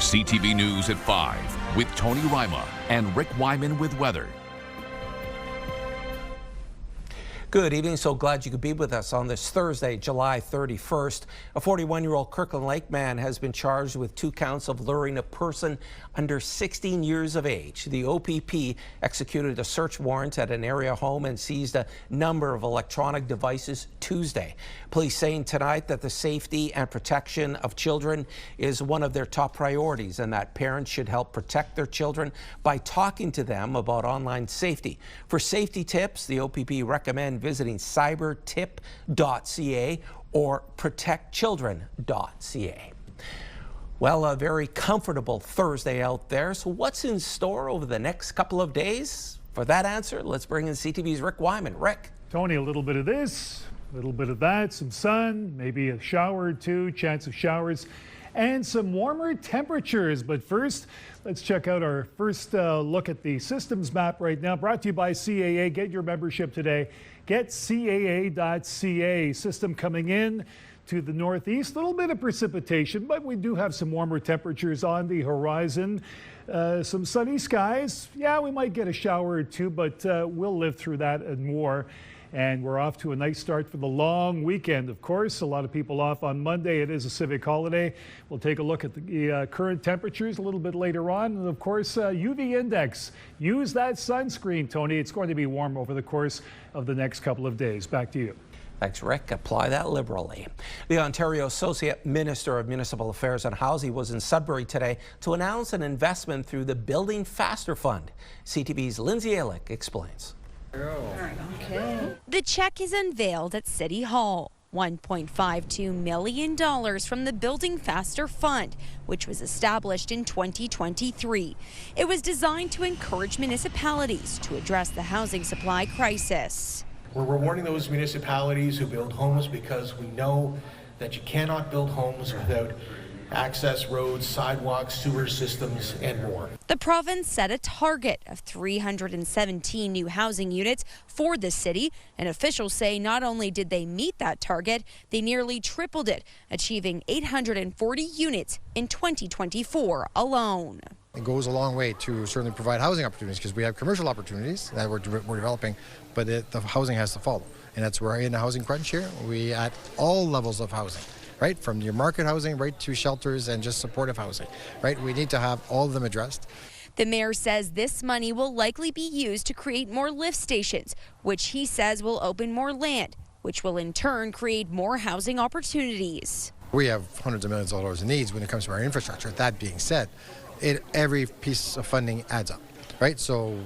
CTV News at 5 with Tony Ryma and Rick Wyman with weather. Good evening. So glad you could be with us on this Thursday, July 31st. A 41-year-old Kirkland Lake man has been charged with 2 counts of luring a person under 16 years of age. The OPP executed a search warrant at an area home and seized a number of electronic devices Tuesday. Police saying tonight that the safety and protection of children is one of their top priorities and that parents should help protect their children by talking to them about online safety. For safety tips, the OPP recommend visiting cybertip.ca or protectchildren.ca. Well, a very comfortable Thursday out there. So what's in store over the next couple of days? For that answer, let's bring in CTV's Rick Wyman. Rick. Tony, a little bit of this, a little bit of that, some sun, maybe a shower or two, chance of showers, and some warmer temperatures. But first, let's check out our first look at the systems map right now. Brought to you by CAA. Get your membership today. Get CAA.ca. System coming in to the northeast. A little bit of precipitation, but we do have some warmer temperatures on the horizon. Some sunny skies. Yeah, we might get a shower or two, but we'll live through that and more. And we're off to a nice start for the long weekend, of course. A lot of people off on Monday. It is a civic holiday. We'll take a look at the current temperatures a little bit later on. And of course, UV index. Use that sunscreen, Tony. It's going to be warm over the course of the next couple of days. Back to you. Thanks, Rick. Apply that liberally. The Ontario Associate Minister of Municipal Affairs and Housing was in Sudbury today to announce an investment through the Building Faster Fund. CTV's Lindsay Alick explains. Okay. The check is unveiled at City Hall. $1.52 million from the Building Faster Fund, which was established in 2023. It was designed to encourage municipalities to address the housing supply crisis. We're rewarding those municipalities who build homes because we know that you cannot build homes without access roads, sidewalks, sewer systems, and more. The province set a target of 317 new housing units for the city, and officials say not only did they meet that target, they nearly tripled it, achieving 840 units in 2024 alone. It goes a long way to certainly provide housing opportunities because we have commercial opportunities that we're developing, but the housing has to follow. And that's where in the housing crunch here, we at all levels of housing. Right, from your market housing right to shelters and just supportive housing, right? We need to have all of them addressed. The mayor says this money will likely be used to create more lift stations, which he says will open more land, which will in turn create more housing opportunities. We have hundreds of millions of dollars in needs when it comes to our infrastructure. That being said, every piece of funding adds up, right? So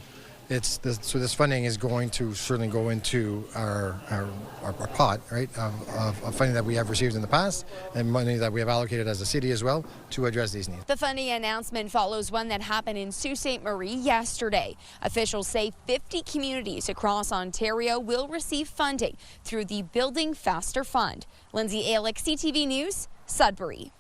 this funding is going to certainly go into our pot, right, of funding that we have received in the past and money that we have allocated as a city as well to address these needs. The funding announcement follows one that happened in Sault Ste. Marie yesterday. Officials say 50 communities across Ontario will receive funding through the Building Faster Fund. Lindsay Alick, CTV News, Sudbury.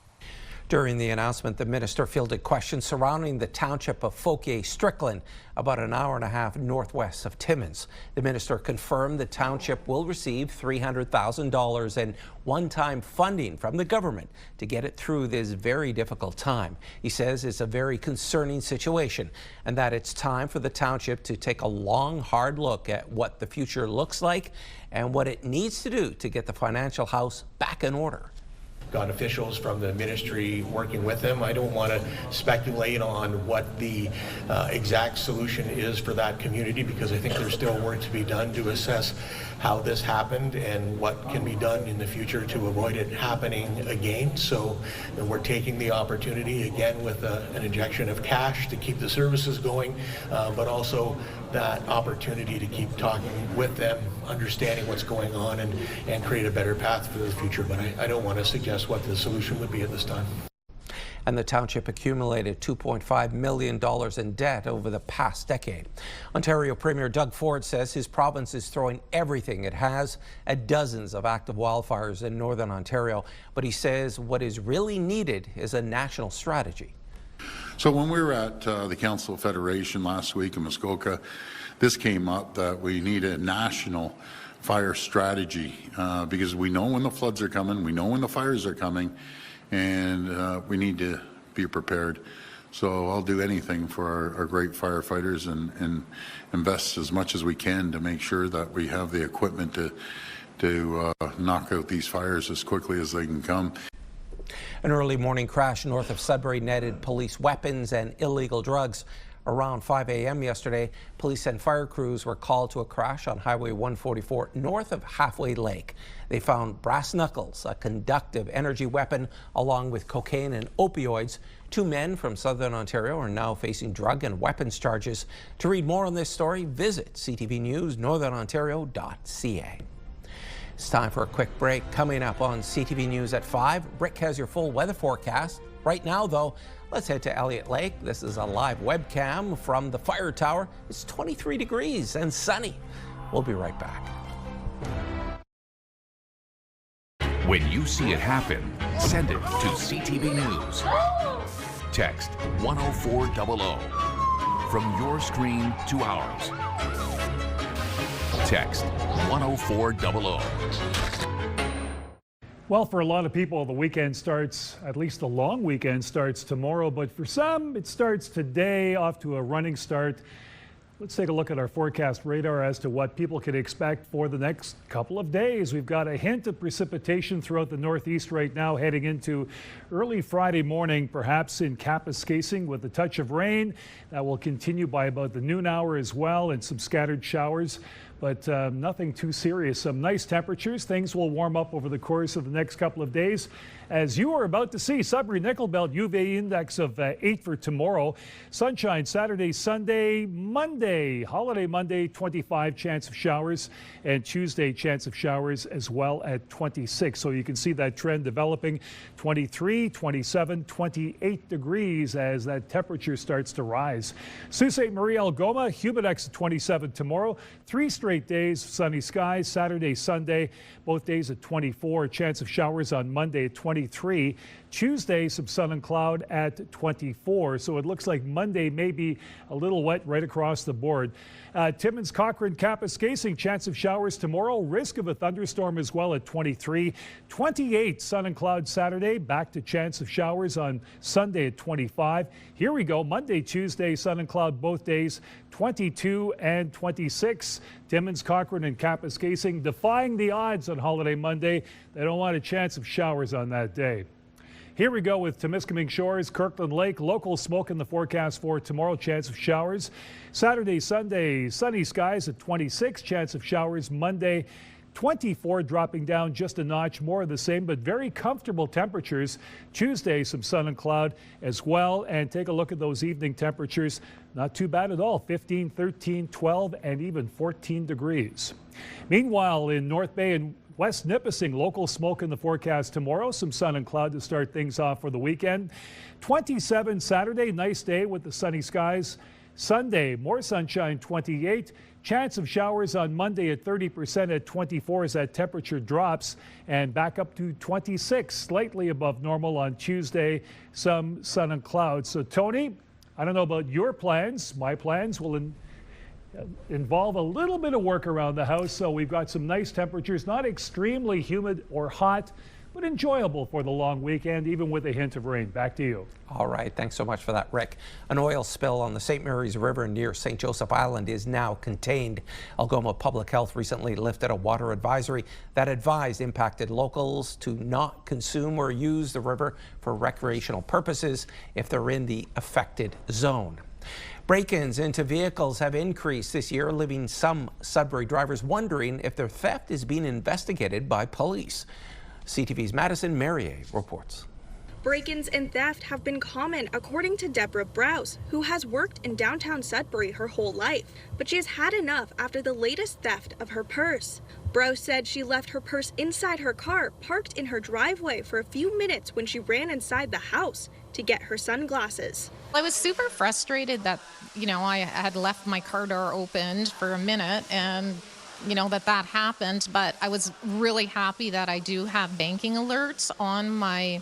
During the announcement, the minister fielded questions surrounding the township of Fauquier-Strickland, about an hour and a half northwest of Timmins. The minister confirmed the township will receive $300,000 in one-time funding from the government to get it through this very difficult time. He says it's a very concerning situation and that it's time for the township to take a long, hard look at what the future looks like and what it needs to do to get the financial house back in order. Got officials from the ministry working with them. I don't want to speculate on what the exact solution is for that community because I think there's still work to be done to assess how this happened and what can be done in the future to avoid it happening again. So we're taking the opportunity again with an injection of cash to keep the services going, but also that opportunity to keep talking with them, understanding what's going on and create a better path for the future. But I don't want to suggest what the solution would be at this time. And the township accumulated $2.5 million in debt over the past decade. Ontario Premier Doug Ford says his province is throwing everything it has at dozens of active wildfires in Northern Ontario. But he says what is really needed is a national strategy. So when we were at the Council of Federation last week in Muskoka, this came up that we need a national fire strategy because we know when the floods are coming, we know when the fires are coming, and we need to be prepared. So I'll do anything for our great firefighters and invest as much as we can to make sure that we have the equipment to knock out these fires as quickly as they can come. An early morning crash north of Sudbury netted police weapons and illegal drugs. Around 5 a.m. yesterday, police and fire crews were called to a crash on Highway 144 north of Halfway Lake. They found brass knuckles, a conductive energy weapon, along with cocaine and opioids. 2 men from Southern Ontario are now facing drug and weapons charges. To read more on this story, visit CTVNewsNorthernOntario.ca. It's time for a quick break. Coming up on CTV News at 5, Rick has your full weather forecast. Right now, though, let's head to Elliott Lake. This is a live webcam from the fire tower. It's 23 degrees and sunny. We'll be right back. When you see it happen, send it to CTV News. Text 10400 from your screen to ours. Text 10400. Well, for a lot of people, the weekend starts, at least the long weekend starts tomorrow, but for some, it starts today, off to a running start. Let's take a look at our forecast radar as to what people can expect for the next couple of days. We've got a hint of precipitation throughout the northeast right now, heading into early Friday morning, perhaps in Kapuskasing with a touch of rain. That will continue by about the noon hour as well, and some scattered showers. But nothing too serious. Some nice temperatures. Things will warm up over the course of the next couple of days. As you are about to see, Sudbury Nickel Belt UV index of 8 for tomorrow. Sunshine Saturday, Sunday, Monday. Holiday Monday, 25 chance of showers. And Tuesday, chance of showers as well at 26. So you can see that trend developing. 23, 27, 28 degrees as that temperature starts to rise. Sault Ste. Marie Algoma, humidex at 27 tomorrow. 3 straight days, sunny skies, Saturday, Sunday, both days at 24. Chance of showers on Monday at 23. Tuesday, some sun and cloud at 24. So it looks like Monday may be a little wet right across the board. Timmins, Cochrane, Kapuskasing, chance of showers tomorrow. Risk of a thunderstorm as well at 23. 28, sun and cloud Saturday. Back to chance of showers on Sunday at 25. Here we go. Monday, Tuesday, sun and cloud both days. 22 and 26. Timmins, Cochrane, and Kapuskasing defying the odds on holiday Monday. They don't want a chance of showers on that day. Here we go with Temiskaming Shores, Kirkland Lake. Local smoke in the forecast for tomorrow. Chance of showers. Saturday, Sunday, sunny skies at 26. Chance of showers Monday. 24, dropping down just a notch, more of the same, but very comfortable temperatures. Tuesday, some sun and cloud as well. And take a look at those evening temperatures. Not too bad at all. 15, 13, 12, and even 14 degrees. Meanwhile, in North Bay and West Nipissing, local smoke in the forecast tomorrow. Some sun and cloud to start things off for the weekend. 27 Saturday, nice day with the sunny skies. Sunday, more sunshine, 28. Chance of showers on Monday at 30% at 24 as that temperature drops, and back up to 26, slightly above normal on Tuesday. Some sun and clouds. So Tony, I don't know about your plans. My plans will involve a little bit of work around the house. So we've got some nice temperatures, not extremely humid or hot, but enjoyable for the long weekend, even with a hint of rain. Back to you. All right, thanks so much for that, Rick. An oil spill on the St. Mary's River near St. Joseph Island is now contained. Algoma Public Health recently lifted a water advisory that advised impacted locals to not consume or use the river for recreational purposes if they're in the affected zone. Break-ins into vehicles have increased this year, leaving some Sudbury drivers wondering if their theft is being investigated by police. CTV's Madison Merrier reports. Break-ins and theft have been common, according to Deborah Browse, who has worked in downtown Sudbury her whole life. But she has had enough after the latest theft of her purse. Browse said she left her purse inside her car, parked in her driveway for a few minutes when she ran inside the house to get her sunglasses. I was super frustrated that, I had left my car door opened for a minute and that happened, but I was really happy that I do have banking alerts on my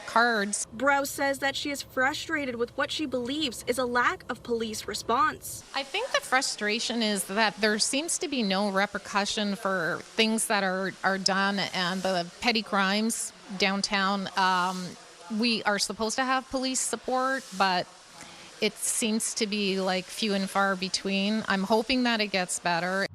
cards. Browse says that she is frustrated with what she believes is a lack of police response. I think the frustration is that there seems to be no repercussion for things that are done, and the petty crimes downtown we are supposed to have police support, but it seems to be like few and far between. I'm hoping that it gets better.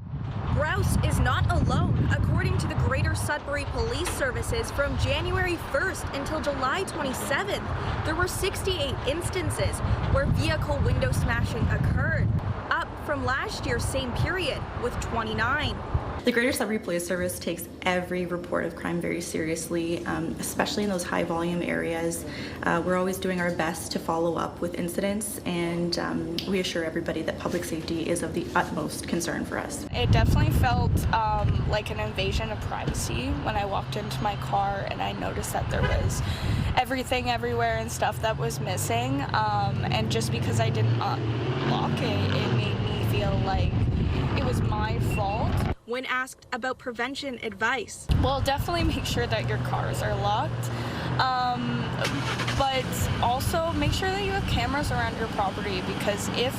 Browse is not alone. According to the Greater Sudbury Police Services, from January 1st until July 27th, there were 68 instances where vehicle window smashing occurred, up from last year's same period with 29. The Greater Sudbury Police Service takes every report of crime very seriously, especially in those high volume areas. We're always doing our best to follow up with incidents, and we assure everybody that public safety is of the utmost concern for us. It definitely felt like an invasion of privacy when I walked into my car and I noticed that there was everything everywhere and stuff that was missing, and just because I didn't lock it made me feel like it was my fault. When asked about prevention advice, well, definitely make sure that your cars are locked, but also make sure that you have cameras around your property, because if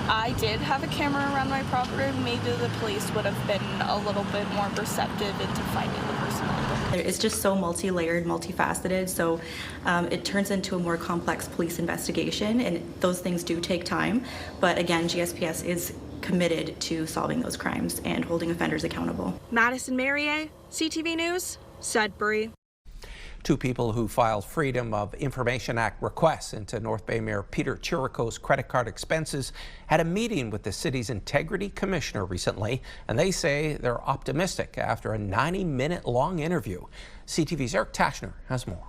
I did have a camera around my property, maybe the police would have been a little bit more receptive into finding the person. It's just so multi-layered, multifaceted, so it turns into a more complex police investigation, and those things do take time. But again, GSPS is committed to solving those crimes and holding offenders accountable. Madison Merrier, CTV News, Sudbury. Two people who filed Freedom of Information Act requests into North Bay Mayor Peter Chirico's credit card expenses had a meeting with the city's Integrity Commissioner recently, and they say they're optimistic after a 90-minute long interview. CTV's Eric Tashner has more.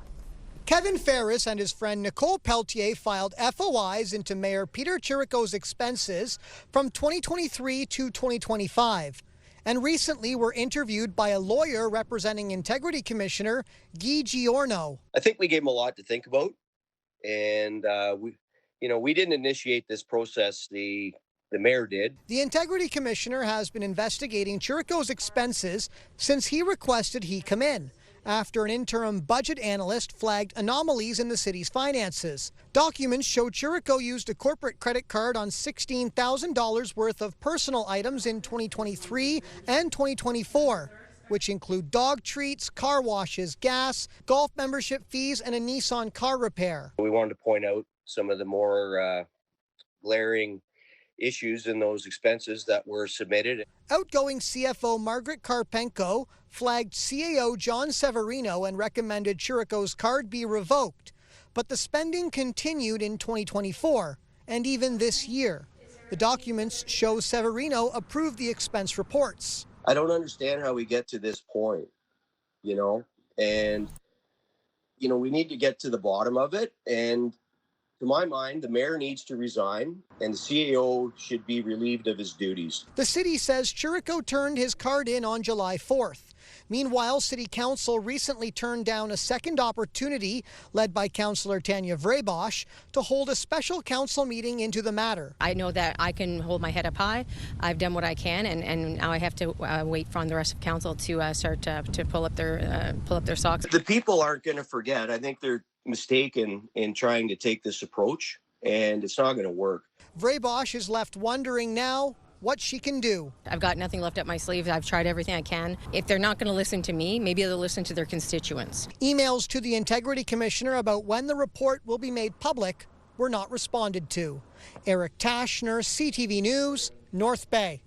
Kevin Ferris and his friend Nicole Pelletier filed FOIs into Mayor Peter Chirico's expenses from 2023 to 2025, and recently were interviewed by a lawyer representing Integrity Commissioner Guy Giorno. I think we gave him a lot to think about, and we didn't initiate this process. The mayor did. The Integrity Commissioner has been investigating Chirico's expenses since he requested he come in, after an interim budget analyst flagged anomalies in the city's finances. Documents show Chirico used a corporate credit card on $16,000 worth of personal items in 2023 and 2024, which include dog treats, car washes, gas, golf membership fees, and a Nissan car repair. We wanted to point out some of the more glaring issues in those expenses that were submitted. Outgoing CFO Margaret Karpenko flagged CAO John Severino and recommended Chirico's card be revoked. But the spending continued in 2024 and even this year. The documents show Severino approved the expense reports. I don't understand how we get to this point, and we need to get to the bottom of it. And to my mind, the mayor needs to resign and the CAO should be relieved of his duties. The city says Chirico turned his card in on July 4th. Meanwhile, City Council recently turned down a second opportunity, led by Councillor Tanya Vrebosh, to hold a special council meeting into the matter. I know that I can hold my head up high. I've done what I can, and now I have to wait for the rest of council to start to pull up their socks. The people aren't going to forget. I think they're mistaken in trying to take this approach, and it's not going to work. Vrebosh is left wondering now what she can do. I've got nothing left up my sleeve. I've tried everything I can. If they're not going to listen to me, maybe they'll listen to their constituents. Emails to the Integrity Commissioner about when the report will be made public were not responded to. Eric Tashner, CTV News, North Bay.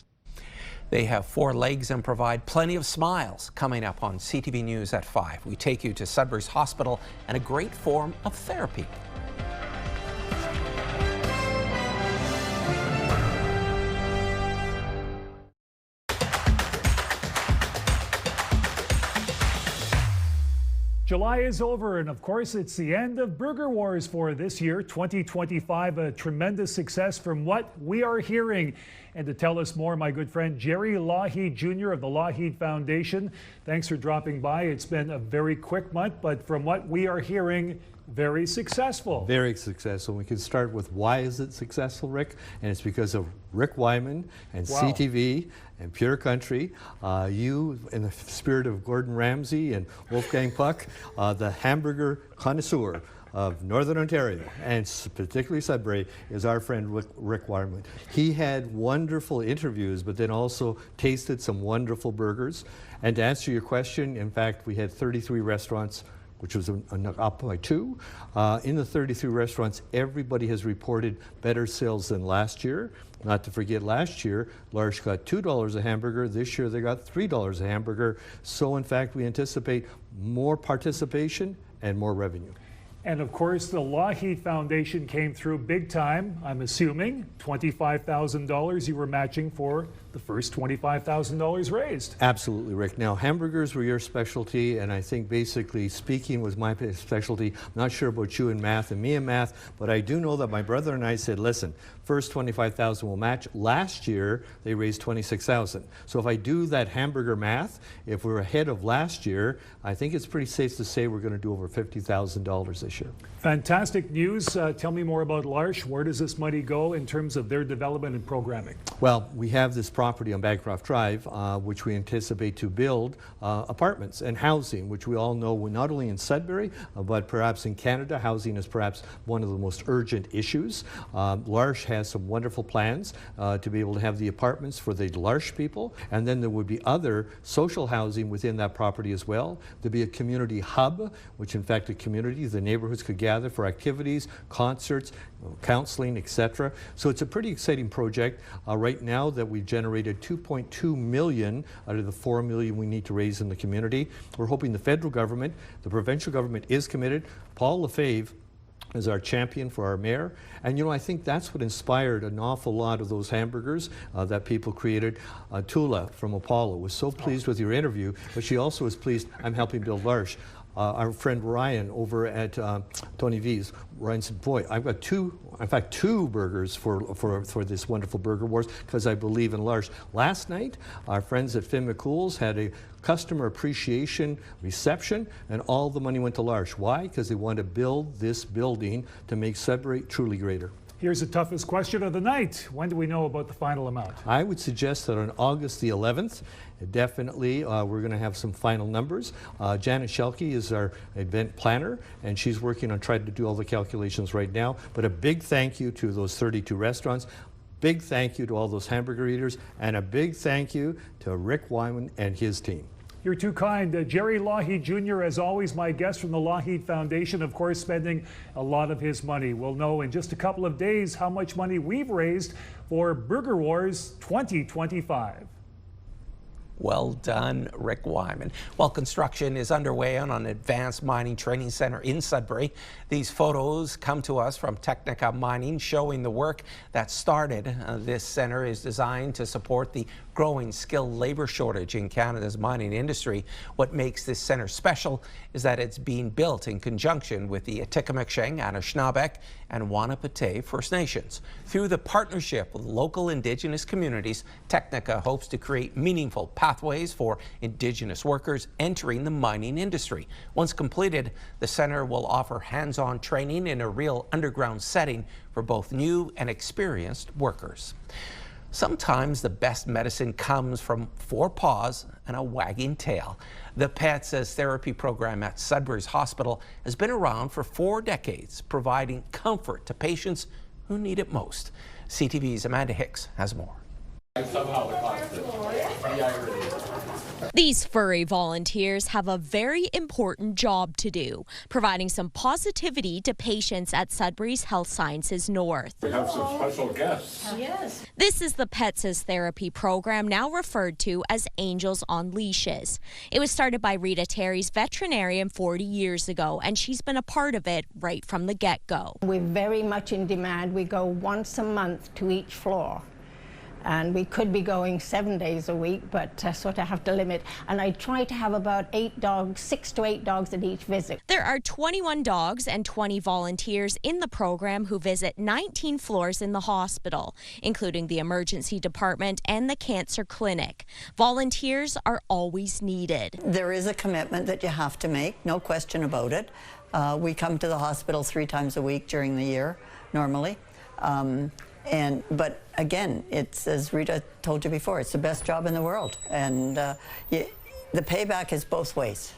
They have 4 legs and provide plenty of smiles. Coming up on CTV News at 5, we take you to Sudbury's hospital and a great form of therapy. July is over, and of course, it's the end of Burger Wars for this year, 2025. A tremendous success from what we are hearing. And to tell us more, my good friend Jerry Lougheed Jr. of the Lougheed Foundation. Thanks for dropping by. It's been a very quick month, but from what we are hearing, very successful. Very successful. We can start with why is it successful, Rick? And it's because of Rick Wyman and Wow. CTV and Pure Country. You, in the spirit of Gordon Ramsay and Wolfgang Puck, the hamburger connoisseur of Northern Ontario, and particularly Sudbury, is our friend Rick Wyman. He had wonderful interviews, but then also tasted some wonderful burgers. And to answer your question, in fact, we had 33 restaurants which was up by 2. In the 33 restaurants, everybody has reported better sales than last year. Not to forget, last year, L'Arche got $2 a hamburger. This year, they got $3 a hamburger. So, in fact, we anticipate more participation and more revenue. And of course, the Lougheed Foundation came through big time. I'm assuming $25,000 you were matching for the first $25,000 raised. Absolutely, Rick. Now, hamburgers were your specialty, and I think basically speaking was my specialty. I'm not sure about you in math and me in math, but I do know that my brother and I said, listen, first $25,000 will match. Last year, they raised $26,000. So if I do that hamburger math, if we're ahead of last year, I think it's pretty safe to say we're going to do over $50,000 this year. Fantastic news. Tell me more about L'Arche. Where does this money go in terms of their development and programming? Well, we have this property on Bancroft Drive, which we anticipate to build apartments and housing, which we all know not only in Sudbury, but perhaps in Canada, housing is perhaps one of the most urgent issues. L'Arche has some wonderful plans to be able to have the apartments for the L'Arche people, and then there would be other social housing within that property as well. There'd be a community hub, which in fact a community, the neighborhoods could gather for activities, concerts, counseling, etc. So it's a pretty exciting project. Right now that we've generated $2.2 million out of the $4 million we need to raise in the community. We're hoping the federal government, the provincial government is committed. Paul Lefebvre is our champion for our mayor. And I think that's what inspired an awful lot of those hamburgers that people created. Tula from Apollo was so pleased with your interview, but she also was pleased I'm helping build L'Arche. Our friend Ryan over at Tony V's, Ryan said, boy, I've got two burgers for this wonderful Burger Wars because I believe in L'Arche. Last night, our friends at Finn McCool's had a customer appreciation reception, and all the money went to L'Arche. Why? Because they want to build this building to make Sudbury truly greater. Here's the toughest question of the night. When do we know about the final amount? I would suggest that on August the 11th, definitely we're going to have some final numbers. Janet Schelke is our event planner, and she's working on trying to do all the calculations right now. But a big thank you to those 32 restaurants. Big thank you to all those hamburger eaters, and a big thank you to Rick Wyman and his team. You're too kind. Jerry Lougheed Jr., as always, my guest from the Lougheed Foundation, of course, spending a lot of his money. We'll know in just a couple of days how much money we've raised for Burger Wars 2025. Well done, Rick Wyman. Well, construction is underway on an advanced mining training center in Sudbury. These photos come to us from Technica Mining showing the work that started. This center is designed to support the growing skilled labor shortage in Canada's mining industry. What makes this center special is that it's being built in conjunction with the Atikameksheng, Anishinaabe, and Wanapate First Nations. Through the partnership with local Indigenous communities, Technica hopes to create meaningful pathways for Indigenous workers entering the mining industry. Once completed, the center will offer hands-on training in a real underground setting for both new and experienced workers. Sometimes the best medicine comes from 4 paws and a wagging tail. The Pets as Therapy program at Sudbury's hospital has been around for 4 decades, providing comfort to patients who need it most. CTV's Amanda Hicks has more. These furry volunteers have a very important job to do, providing some positivity to patients at Sudbury's Health Sciences North. We have some special guests. Yes. This is the Pets as Therapy program, now referred to as Angels on Leashes. It was started by Rita Terry's veterinarian 40 years ago, and she's been a part of it right from the get-go. We're very much in demand. We go once a month to each floor. And we could be going 7 days a week, but sort of have to limit. And I try to have about 8 dogs, 6 to 8 dogs at each visit. There are 21 dogs and 20 volunteers in the program who visit 19 floors in the hospital, including the emergency department and the cancer clinic. Volunteers are always needed. There is a commitment that you have to make, no question about it. We come to the hospital 3 times a week during the year, normally. But again, it's, as Rita told you before, it's the best job in the world. And the payback is both ways.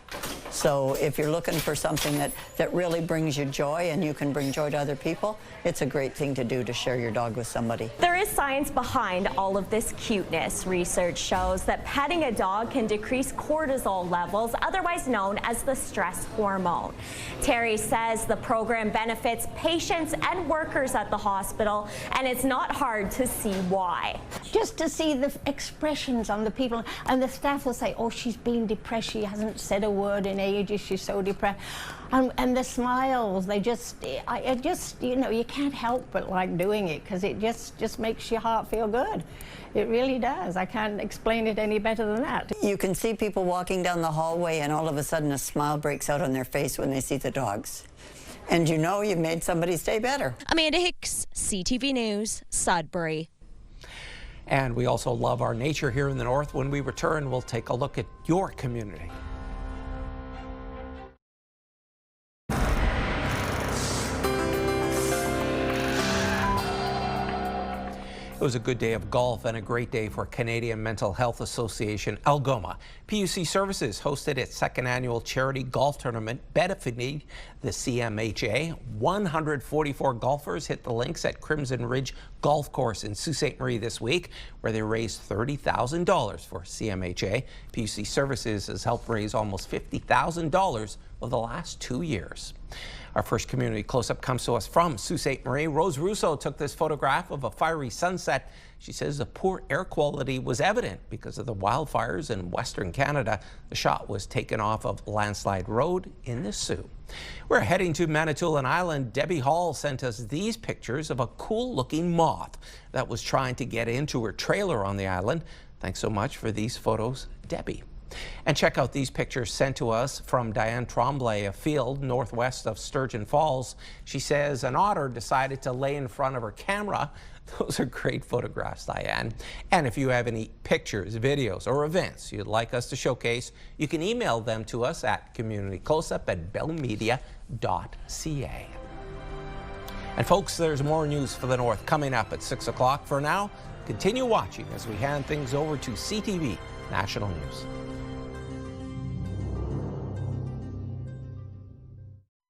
So if you're looking for something that really brings you joy and you can bring joy to other people, it's a great thing to do to share your dog with somebody. There is science behind all of this cuteness. Research shows that petting a dog can decrease cortisol levels, otherwise known as the stress hormone. Terry says the program benefits patients and workers at the hospital, and it's not hard to see why. Just to see the expressions on the people, and the staff will say, oh, she's been depressed, she hasn't said a word in ages, she's so depressed. And the smiles, they just, you know, you can't help but like doing it, because it just makes your heart feel good. It really does. I can't explain it any better than that. You can see people walking down the hallway and all of a sudden a smile breaks out on their face when they see the dogs. And you know you've made somebody's day better. Amanda Hicks, CTV News, Sudbury. And we also love our nature here in the north. When we return, we'll take a look at your community. It was a good day of golf and a great day for Canadian Mental Health Association Algoma. PUC Services hosted its second annual charity golf tournament benefiting the CMHA. 144 golfers hit the links at Crimson Ridge Golf Course in Sault Ste. Marie this week, where they raised $30,000 for CMHA. PUC Services has helped raise almost $50,000 over the last 2 years. Our first community close-up comes to us from Sault Ste. Marie. Rose Russo took this photograph of a fiery sunset. She says the poor air quality was evident because of the wildfires in Western Canada. The shot was taken off of Landslide Road in the Soo. We're heading to Manitoulin Island. Debbie Hall sent us these pictures of a cool-looking moth that was trying to get into her trailer on the island. Thanks so much for these photos, Debbie. And check out these pictures sent to us from Diane Tremblay, a field northwest of Sturgeon Falls. She says an otter decided to lay in front of her camera. Those are great photographs, Diane. And if you have any pictures, videos, or events you'd like us to showcase, you can email them to us at communitycloseup@bellmedia.ca. And folks, there's more news for the North coming up at 6 o'clock. For now, continue watching as we hand things over to CTV National News.